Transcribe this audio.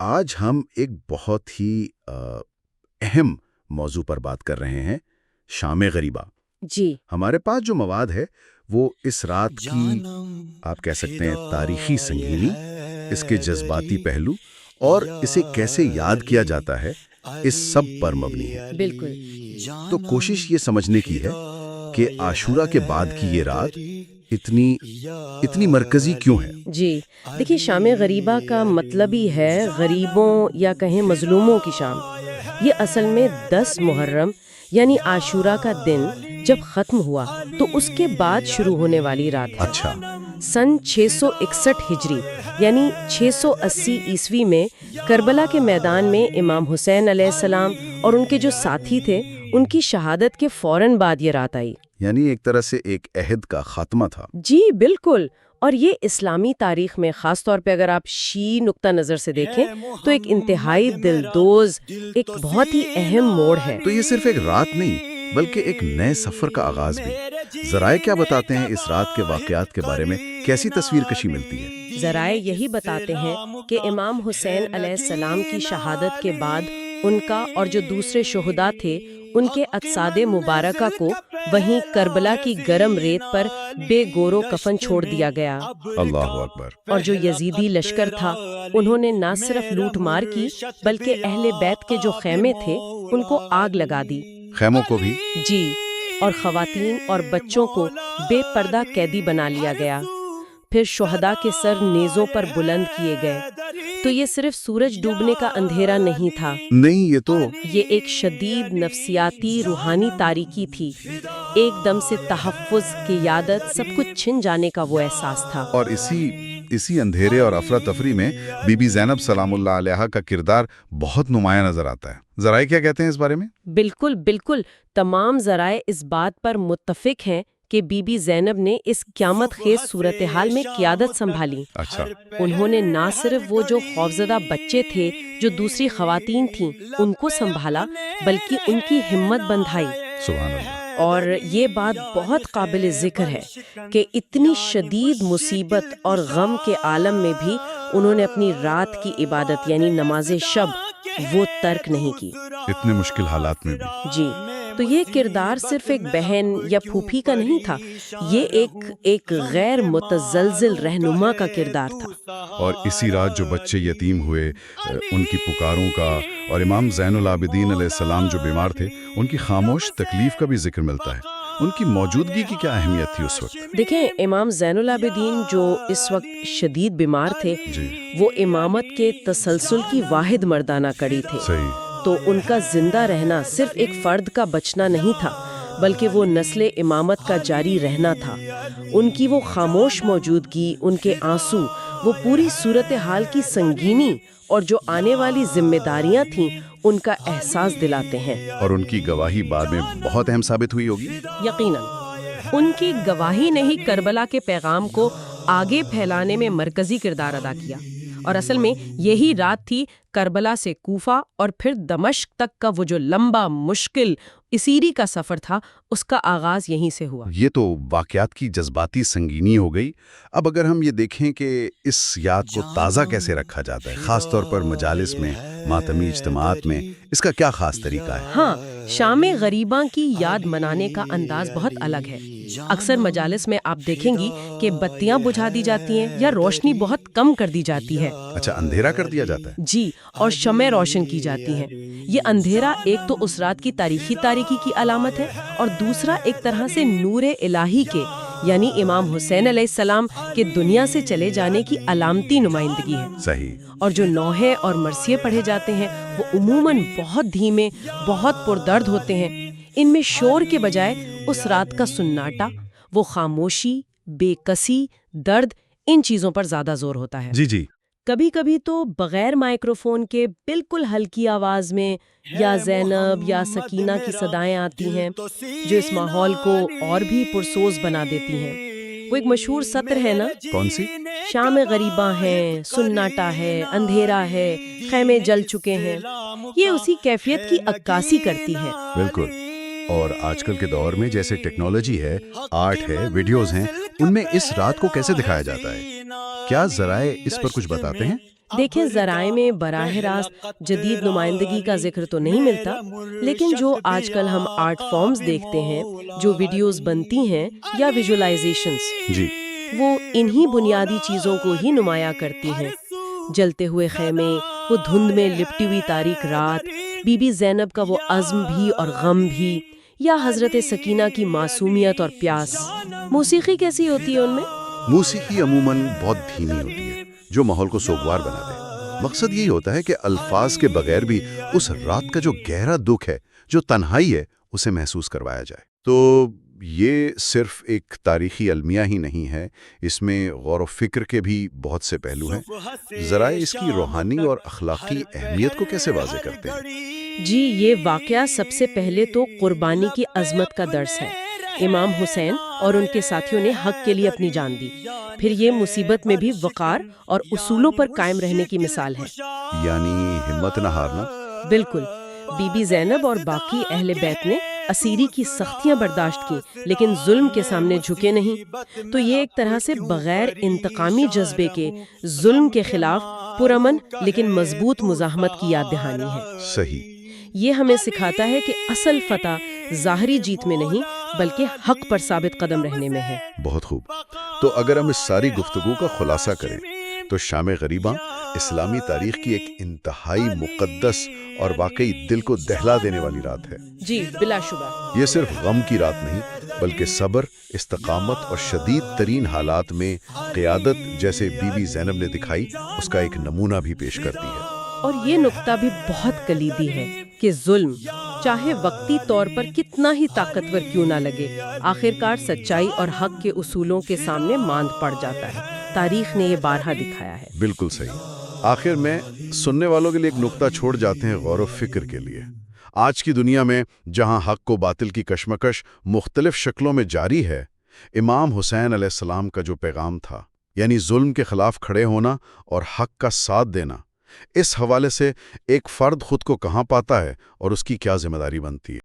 آج ہم ایک بہت ہی اہم موضوع پر بات کر رہے ہیں، شام غریبہ۔ جی ہمارے پاس جو مواد ہے وہ اس رات کی آپ کہہ سکتے ہیں تاریخی سنگینی، اس کے جذباتی پہلو اور اسے کیسے یاد کیا جاتا ہے، اس سب پر مبنی ہے۔ بالکل۔ تو کوشش یہ سمجھنے کی ہے کہ عاشورہ کے بعد کی یہ رات اتنی مرکزی کیوں ہے؟ جی دیکھیے، شام غریبہ کا مطلب ہی ہے غریبوں یا کہیں مظلوموں کی شام۔ یہ اصل میں 10 محرم یعنی عاشورہ کا دن جب ختم ہوا تو اس کے بعد شروع ہونے والی رات ہے۔ اچھا، سن 661 ہجری یعنی 680 عیسوی میں کربلا کے میدان میں امام حسین علیہ السلام اور ان کے جو ساتھی تھے، ان کی شہادت کے فوراً بعد یہ رات آئی۔ یعنی ایک طرح سے ایک عہد کا خاتمہ تھا۔ جی بالکل، اور یہ اسلامی تاریخ میں خاص طور پہ اگر آپ شیعی نقطہ نظر سے دیکھیں تو ایک انتہائی دلدوز، ایک بہت ہی اہم موڑ ہے۔ تو یہ صرف ایک رات نہیں بلکہ ایک نئے سفر کا آغاز بھی۔ ذرائع کیا بتاتے ہیں اس رات کے واقعات کے بارے میں؟ کیسی تصویر کشی ملتی ہے؟ ذرائع یہی بتاتے ہیں کہ امام حسین علیہ السلام کی شہادت کے بعد ان کا اور جو دوسرے شہداء تھے ان کے اجساد مبارکہ کو وہیں کربلا کی گرم ریت پر بے گورو کفن چھوڑ دیا گیا۔ اللہ اکبر۔ اور جو یزیدی لشکر تھا انہوں نے نہ صرف لوٹ مار کی بلکہ اہل بیت کے جو خیمے تھے ان کو آگ لگا دی۔ خیموں کو بھی؟ جی، اور خواتین اور بچوں کو بے پردہ قیدی بنا لیا گیا۔ پھر شہداء کے سر نیزوں پر بلند کیے گئے۔ تو یہ صرف سورج ڈوبنے کا اندھیرا نہیں تھا، نہیں، یہ ایک شدید نفسیاتی روحانی تاریکی تھی۔ ایک دم سے تحفظ، قیادت، سب کچھ چھن جانے کا وہ احساس تھا۔ اور اسی اندھیرے اور افراتفری میں بی بی زینب سلام اللہ علیہا کا کردار بہت نمایاں نظر آتا ہے۔ ذرائع کیا کہتے ہیں اس بارے میں؟ بالکل بالکل، تمام ذرائع اس بات پر متفق ہیں کہ بی بی زینب نے اس قیامت خیز صورتحال میں قیادت سنبھالی۔ اچھا، انہوں نے نہ صرف وہ جو خوفزدہ بچے تھے جو دوسری خواتین تھیں ان کو سنبھالا بلکہ ان کی ہمت بندھائی۔ سبحان اللہ۔ اور یہ بات بہت قابل ذکر ہے کہ اتنی شدید مصیبت اور غم کے عالم میں بھی انہوں نے اپنی رات کی عبادت یعنی نماز شب وہ ترک نہیں کی۔ اتنے مشکل حالات میں بھی؟ جی، تو یہ کردار صرف ایک بہن یا پھوپھی کا نہیں تھا، یہ ایک غیر متزلزل رہنما کا کردار تھا۔ اور اسی رات جو بچے یتیم ہوئے، ان کی پکاروں کا، اور امام زین العابدین علیہ السلام جو بیمار تھے ان کی خاموش تکلیف کا بھی ذکر ملتا ہے۔ ان کی موجودگی کی کیا اہمیت تھی اس وقت؟ دیکھیں، امام زین العابدین جو اس وقت شدید بیمار تھے، جی، وہ امامت کے تسلسل کی واحد مردانہ کڑی تھے۔ صحیح۔ تو ان کا زندہ رہنا صرف ایک فرد کا بچنا نہیں تھا بلکہ وہ نسل امامت کا جاری رہنا تھا۔ ان کی وہ خاموش موجودگی، ان کے آنسو، وہ پوری صورتحال کی سنگینی اور جو آنے والی ذمہ داریاں تھیں ان کا احساس دلاتے ہیں۔ اور ان کی گواہی بعد میں بہت اہم ثابت ہوئی ہوگی۔ یقیناً ان کی گواہی نے ہی کربلا کے پیغام کو آگے پھیلانے میں مرکزی کردار ادا کیا، اور اصل میں یہی رات تھی کربلا سے کوفہ اور پھر دمشق تک کا وہ جو لمبا مشکل اسیری کا سفر تھا، اس کا آغاز یہیں سے ہوا۔ یہ تو واقعات کی جذباتی سنگینی ہو گئی۔ اب اگر ہم یہ دیکھیں کہ اس یاد کو تازہ کیسے رکھا جاتا ہے، خاص طور پر مجالس میں، ماتمی اجتماعات میں، اس کا کیا خاص طریقہ ہے؟ ہاں، شام غریباں کی یاد منانے کا انداز بہت الگ ہے۔ اکثر مجالس میں آپ دیکھیں گی کہ بتیاں بجھا دی جاتی ہیں یا روشنی بہت کم کر دی جاتی ہے۔ اچھا، اندھیرا کر دیا جاتا ہے؟ جی، اور شمع روشن کی جاتی ہیں۔ یہ اندھیرا ایک تو اس رات کی تاریکی کی علامت ہے، اور دوسرا ایک طرح سے نور الہی کے یعنی امام حسین علیہ السلام کے دنیا سے چلے جانے کی علامتی نمائندگی ہے۔ صحیح۔ اور جو نوحے اور مرثیے پڑھے جاتے ہیں وہ عموماً بہت دھیمے، بہت پردرد ہوتے ہیں۔ ان میں شور کے بجائے اس رات کا سناٹا، وہ خاموشی، بے کسی، درد، ان چیزوں پر زیادہ زور ہوتا ہے۔ جی۔ کبھی کبھی تو بغیر مائکروفون کے بالکل ہلکی آواز میں یا زینب یا سکینہ کی صدائیں آتی ہیں جو اس ماحول کو اور بھی پرسوز بنا دیتی ہیں۔ وہ ایک مشہور سطر ہے نا، کون سی؟ شام غریباں ہیں، سناٹا ہے، اندھیرا ہے، خیمے جل چکے ہیں۔ یہ اسی کیفیت کی عکاسی کرتی ہے۔ بالکل۔ اور آج کل کے دور میں جیسے ٹیکنالوجی ہے، آرٹ ہے، ویڈیوز ہیں، ان میں اس رات کو کیسے دکھایا جاتا ہے؟ کیا ذرائع اس پر کچھ بتاتے ہیں؟ دیکھیں ذرائع میں براہ راست جدید نمائندگی کا ذکر تو نہیں ملتا، لیکن جو آج کل ہم آرٹ فارمز دیکھتے ہیں، جو ویڈیوز بنتی ہیں یا ویژولائزیشنز، جی، وہ انہی بنیادی چیزوں کو ہی نمایاں کرتی ہیں۔ جلتے ہوئے خیمے، وہ دھند میں لپٹی ہوئی تاریک رات، بی بی زینب کا وہ عزم بھی اور غم بھی، یا حضرت سکینہ کی معصومیت اور پیاس۔ موسیقی کیسی ہوتی ہے ان میں؟ موسیقی عموماً بہت دھیمی ہوتی ہے، جو ماحول کو سوگوار بنا دے۔ مقصد یہی ہوتا ہے کہ الفاظ کے بغیر بھی اس رات کا جو گہرا دکھ ہے، جو تنہائی ہے، اسے محسوس کروایا جائے۔ تو یہ صرف ایک تاریخی المیہ ہی نہیں ہے، اس میں غور و فکر کے بھی بہت سے پہلو ہیں۔ ذرائع اس کی روحانی اور اخلاقی اہمیت کو کیسے واضح کرتے ہیں؟ جی، یہ واقعہ سب سے پہلے تو قربانی کی عظمت کا درس ہے۔ امام حسین اور ان کے ساتھیوں نے حق کے لیے اپنی جان دی۔ پھر یہ مصیبت میں بھی وقار اور اصولوں پر قائم رہنے کی مثال ہے۔ یعنی ہمت نہ ہارنا۔ بالکل، بی بی زینب اور باقی اہل بیت نے اسیری کی سختیاں برداشت کی، لیکن ظلم کے سامنے جھکے نہیں۔ تو یہ ایک طرح سے بغیر انتقامی جذبے کے ظلم کے خلاف پرامن لیکن مضبوط مزاحمت کی یاد دہانی ہے۔ صحیح۔ یہ ہمیں سکھاتا ہے کہ اصل فتح ظاہری جیت میں نہیں بلکہ حق پر ثابت قدم رہنے میں ہے۔ بہت خوب۔ تو اگر ہم اس ساری گفتگو کا خلاصہ کریں تو شام غریباں اسلامی تاریخ کی ایک انتہائی مقدس اور واقعی دل کو دہلا دینے والی رات ہے۔ جی بلا شبہ۔ یہ صرف غم کی رات نہیں بلکہ صبر، استقامت اور شدید ترین حالات میں قیادت جیسے بی بی زینب نے دکھائی، اس کا ایک نمونہ بھی پیش کرتی ہے۔ اور یہ نقطہ بھی بہت کلیدی ہے کہ ظلم چاہے وقتی طور پر کتنا ہی طاقتور کیوں نہ لگے، آخرکار سچائی اور حق کے اصولوں کے سامنے ماند پڑ جاتا ہے۔ تاریخ نے یہ بارہا دکھایا ہے۔ بالکل صحیح۔ آخر میں سننے والوں کے لیے ایک نقطہ چھوڑ جاتے ہیں غور و فکر کے لیے۔ آج کی دنیا میں جہاں حق و باطل کی کشمکش مختلف شکلوں میں جاری ہے، امام حسین علیہ السلام کا جو پیغام تھا، یعنی ظلم کے خلاف کھڑے ہونا اور حق کا ساتھ دینا، اس حوالے سے ایک فرد خود کو کہاں پاتا ہے اور اس کی کیا ذمہ داری بنتی ہے؟